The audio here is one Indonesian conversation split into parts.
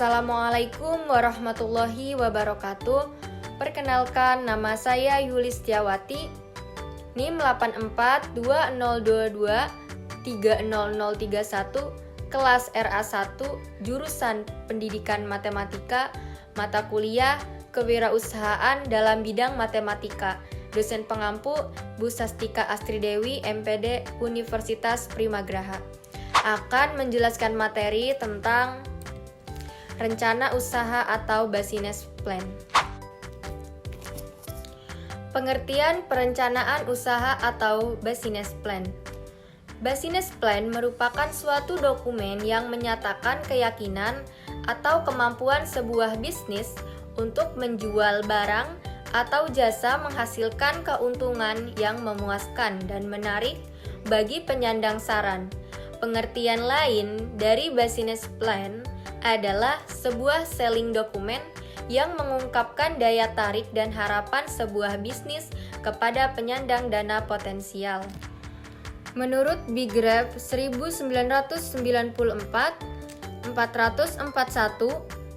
Assalamualaikum warahmatullahi wabarakatuh. Perkenalkan, nama saya Yulistiawati, NIM 842022300031, kelas RA1, jurusan Pendidikan Matematika, mata kuliah Kewirausahaan dalam bidang matematika. Dosen pengampu Bu Sastika Astridewi, MPD Universitas Primagraha. Akan menjelaskan materi tentang rencana usaha atau business plan. Pengertian perencanaan usaha atau business plan. Business plan merupakan suatu dokumen yang menyatakan keyakinan atau kemampuan sebuah bisnis untuk menjual barang atau jasa menghasilkan keuntungan yang memuaskan dan menarik bagi penyandang saran. Pengertian lain dari business plan adalah sebuah selling dokumen yang mengungkapkan daya tarik dan harapan sebuah bisnis kepada penyandang dana potensial. Menurut Bigraf 1994, 441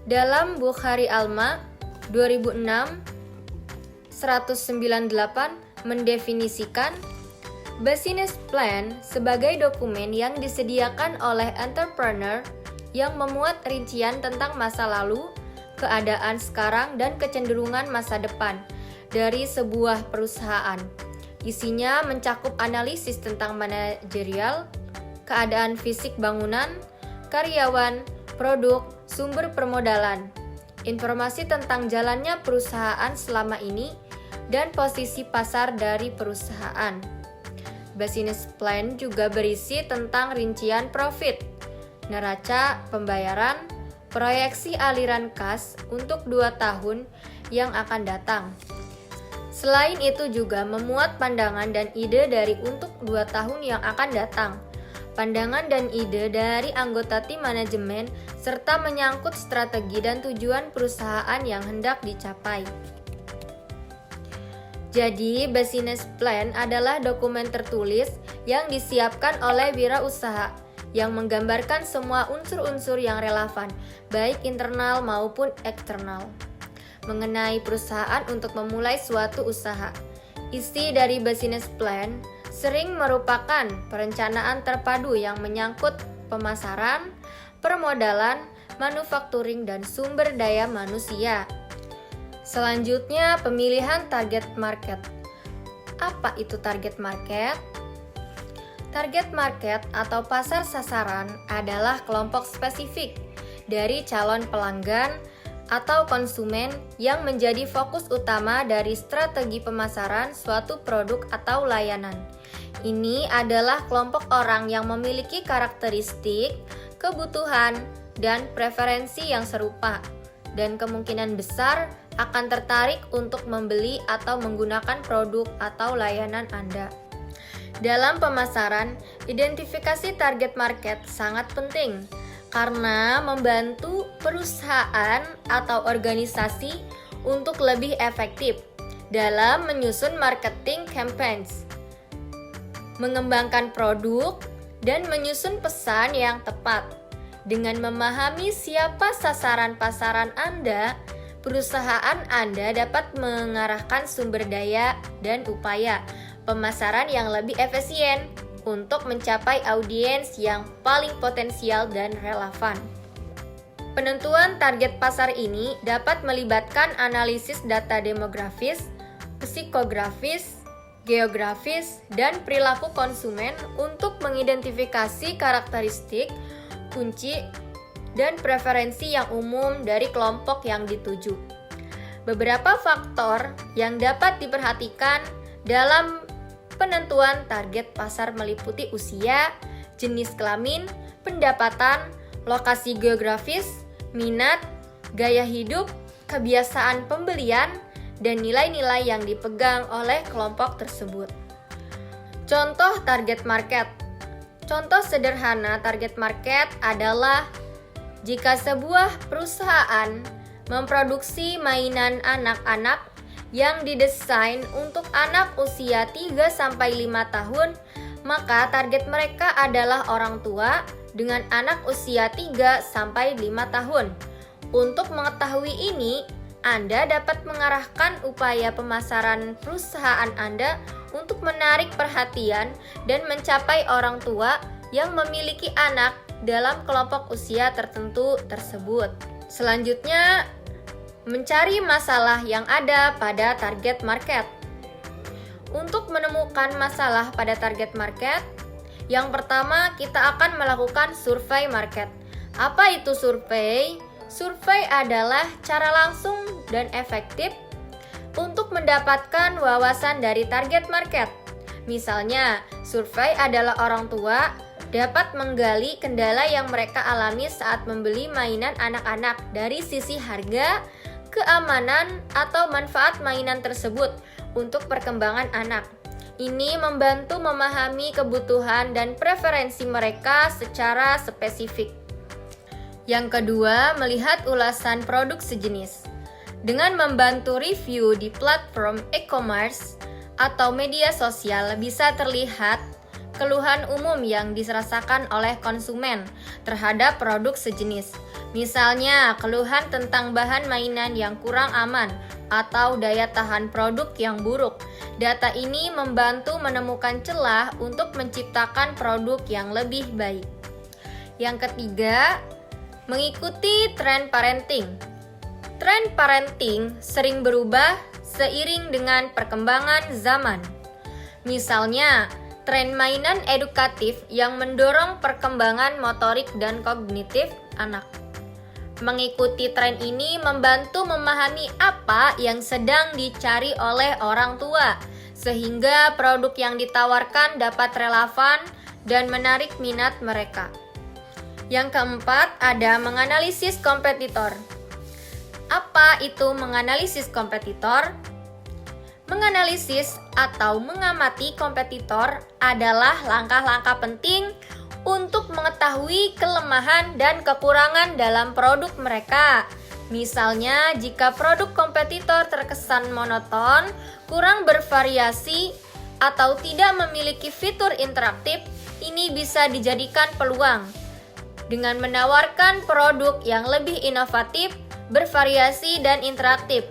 dalam Bukhari Alma 2006, 198 mendefinisikan business plan sebagai dokumen yang disediakan oleh entrepreneur yang memuat rincian tentang masa lalu, keadaan sekarang, dan kecenderungan masa depan dari sebuah perusahaan. Isinya mencakup analisis tentang manajerial, keadaan fisik bangunan, karyawan, produk, sumber permodalan, informasi tentang jalannya perusahaan selama ini, dan posisi pasar dari perusahaan. Business plan juga berisi tentang rincian profit, neraca pembayaran, proyeksi aliran kas untuk 2 tahun yang akan datang. Selain itu juga memuat pandangan dan ide dari untuk 2 tahun yang akan datang, pandangan dan ide dari anggota tim manajemen, serta menyangkut strategi dan tujuan perusahaan yang hendak dicapai. Jadi, business plan adalah dokumen tertulis yang disiapkan oleh wirausaha yang menggambarkan semua unsur-unsur yang relevan, baik internal maupun eksternal, mengenai perusahaan untuk memulai suatu usaha. Isi dari business plan sering merupakan perencanaan terpadu yang menyangkut pemasaran, permodalan, manufakturing, dan sumber daya manusia. Selanjutnya, pemilihan target market. Apa itu target market? Target market atau pasar sasaran adalah kelompok spesifik dari calon pelanggan atau konsumen yang menjadi fokus utama dari strategi pemasaran suatu produk atau layanan. Ini adalah kelompok orang yang memiliki karakteristik, kebutuhan, dan preferensi yang serupa, dan kemungkinan besar akan tertarik untuk membeli atau menggunakan produk atau layanan Anda. Dalam pemasaran, identifikasi target market sangat penting karena membantu perusahaan atau organisasi untuk lebih efektif dalam menyusun marketing campaigns, mengembangkan produk, dan menyusun pesan yang tepat. Dengan memahami siapa sasaran pasaran Anda, perusahaan Anda dapat mengarahkan sumber daya dan upaya pemasaran yang lebih efisien untuk mencapai audiens yang paling potensial dan relevan. Penentuan target pasar ini dapat melibatkan analisis data demografis, psikografis, geografis, dan perilaku konsumen untuk mengidentifikasi karakteristik, kunci, dan preferensi yang umum dari kelompok yang dituju. Beberapa faktor yang dapat diperhatikan dalam penentuan target pasar meliputi usia, jenis kelamin, pendapatan, lokasi geografis, minat, gaya hidup, kebiasaan pembelian, dan nilai-nilai yang dipegang oleh kelompok tersebut. Contoh target market. Contoh sederhana target market adalah jika sebuah perusahaan memproduksi mainan anak-anak yang didesain untuk anak usia 3-5 tahun, maka target mereka adalah orang tua dengan anak usia 3-5 tahun. Untuk mengetahui ini, Anda dapat mengarahkan upaya pemasaran perusahaan Anda untuk menarik perhatian dan mencapai orang tua yang memiliki anak dalam kelompok usia tertentu tersebut. Selanjutnya, mencari masalah yang ada pada target market. Untuk menemukan masalah pada target market, yang pertama kita akan melakukan survei market. Apa itu survei? Survei adalah cara langsung dan efektif untuk mendapatkan wawasan dari target market. Misalnya, survei adalah orang tua dapat menggali kendala yang mereka alami saat membeli mainan anak-anak dari sisi harga, keamanan, atau manfaat mainan tersebut untuk perkembangan anak. Ini membantu memahami kebutuhan dan preferensi mereka secara spesifik. Yang kedua, melihat ulasan produk sejenis. Dengan membantu review di platform e-commerce atau media sosial bisa terlihat keluhan umum yang dirasakan oleh konsumen terhadap produk sejenis. Misalnya, keluhan tentang bahan mainan yang kurang aman atau daya tahan produk yang buruk. Data ini membantu menemukan celah untuk menciptakan produk yang lebih baik. Yang ketiga, mengikuti tren parenting. Tren parenting sering berubah seiring dengan perkembangan zaman. Misalnya, tren mainan edukatif yang mendorong perkembangan motorik dan kognitif anak. Mengikuti tren ini membantu memahami apa yang sedang dicari oleh orang tua, sehingga produk yang ditawarkan dapat relevan dan menarik minat mereka. Yang keempat, ada menganalisis kompetitor. Apa itu menganalisis kompetitor? Menganalisis atau mengamati kompetitor adalah langkah-langkah penting untuk mengetahui kelemahan dan kekurangan dalam produk mereka. Misalnya, jika produk kompetitor terkesan monoton, kurang bervariasi, atau tidak memiliki fitur interaktif, ini bisa dijadikan peluang. Dengan menawarkan produk yang lebih inovatif, bervariasi, dan interaktif,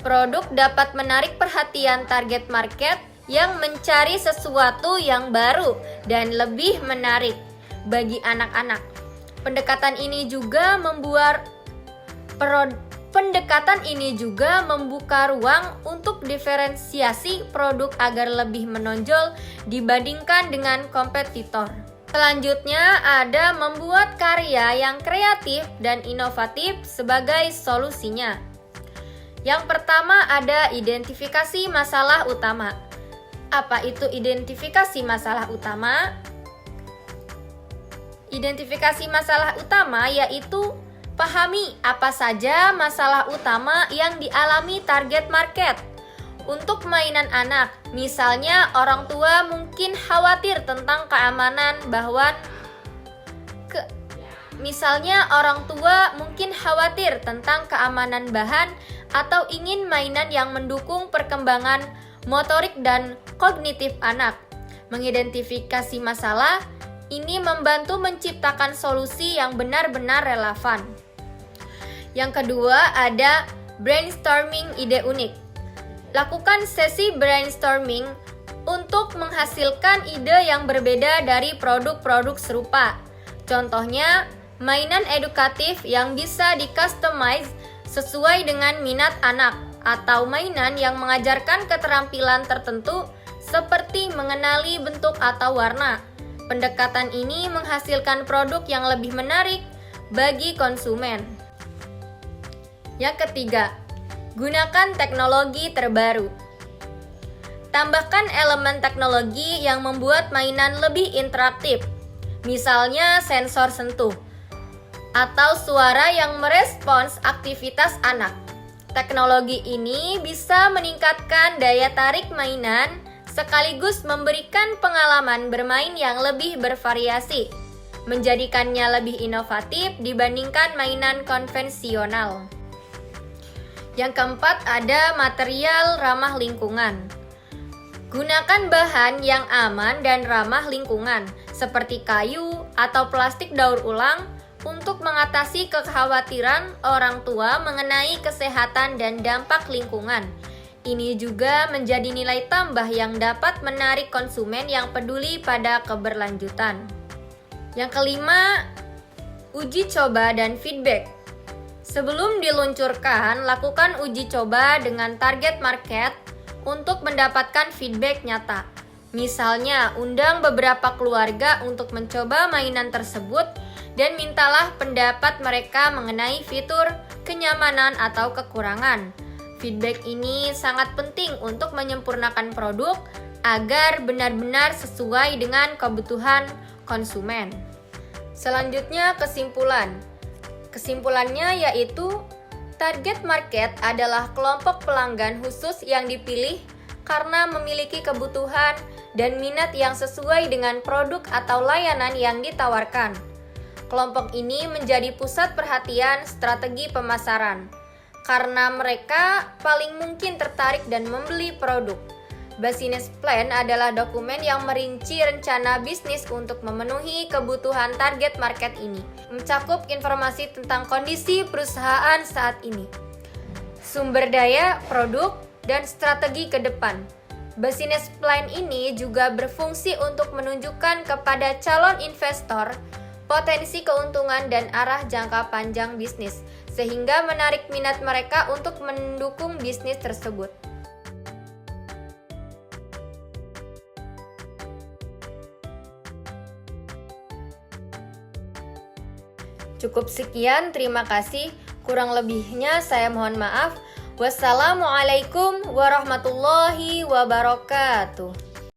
produk dapat menarik perhatian target market yang mencari sesuatu yang baru dan lebih menarik bagi anak-anak. Pendekatan ini juga membuka ruang untuk diferensiasi produk agar lebih menonjol dibandingkan dengan kompetitor. Selanjutnya ada membuat karya yang kreatif dan inovatif sebagai solusinya. Yang pertama ada identifikasi masalah utama. Apa itu identifikasi masalah utama? Identifikasi masalah utama yaitu pahami apa saja masalah utama yang dialami target market. Untuk mainan anak, misalnya orang tua mungkin khawatir tentang keamanan bahan atau ingin mainan yang mendukung perkembangan motorik dan kognitif anak. Mengidentifikasi masalah ini membantu menciptakan solusi yang benar-benar relevan. Yang kedua ada brainstorming ide unik. Lakukan sesi brainstorming untuk menghasilkan ide yang berbeda dari produk-produk serupa. Contohnya, mainan edukatif yang bisa di-customize sesuai dengan minat anak, atau mainan yang mengajarkan keterampilan tertentu seperti mengenali bentuk atau warna. Pendekatan ini menghasilkan produk yang lebih menarik bagi konsumen. Yang ketiga, gunakan teknologi terbaru. Tambahkan elemen teknologi yang membuat mainan lebih interaktif, misalnya sensor sentuh atau suara yang merespons aktivitas anak. Teknologi ini bisa meningkatkan daya tarik mainan sekaligus memberikan pengalaman bermain yang lebih bervariasi, menjadikannya lebih inovatif dibandingkan mainan konvensional. Yang keempat ada material ramah lingkungan. Gunakan bahan yang aman dan ramah lingkungan seperti kayu atau plastik daur ulang untuk mengatasi kekhawatiran orang tua mengenai kesehatan dan dampak lingkungan. Ini juga menjadi nilai tambah yang dapat menarik konsumen yang peduli pada keberlanjutan. Yang kelima, uji coba dan feedback. Sebelum diluncurkan, lakukan uji coba dengan target market untuk mendapatkan feedback nyata. Misalnya, undang beberapa keluarga untuk mencoba mainan tersebut dan mintalah pendapat mereka mengenai fitur, kenyamanan, atau kekurangan. Feedback ini sangat penting untuk menyempurnakan produk agar benar-benar sesuai dengan kebutuhan konsumen. Selanjutnya, kesimpulan. Kesimpulannya yaitu target market adalah kelompok pelanggan khusus yang dipilih karena memiliki kebutuhan dan minat yang sesuai dengan produk atau layanan yang ditawarkan. Kelompok ini menjadi pusat perhatian strategi pemasaran karena mereka paling mungkin tertarik dan membeli produk. Business Plan adalah dokumen yang merinci rencana bisnis untuk memenuhi kebutuhan target market ini, mencakup informasi tentang kondisi perusahaan saat ini, sumber daya, produk, dan strategi ke depan. Business Plan ini juga berfungsi untuk menunjukkan kepada calon investor potensi keuntungan dan arah jangka panjang bisnis, sehingga menarik minat mereka untuk mendukung bisnis tersebut. Cukup sekian, terima kasih. Kurang lebihnya saya mohon maaf. Wassalamualaikum warahmatullahi wabarakatuh.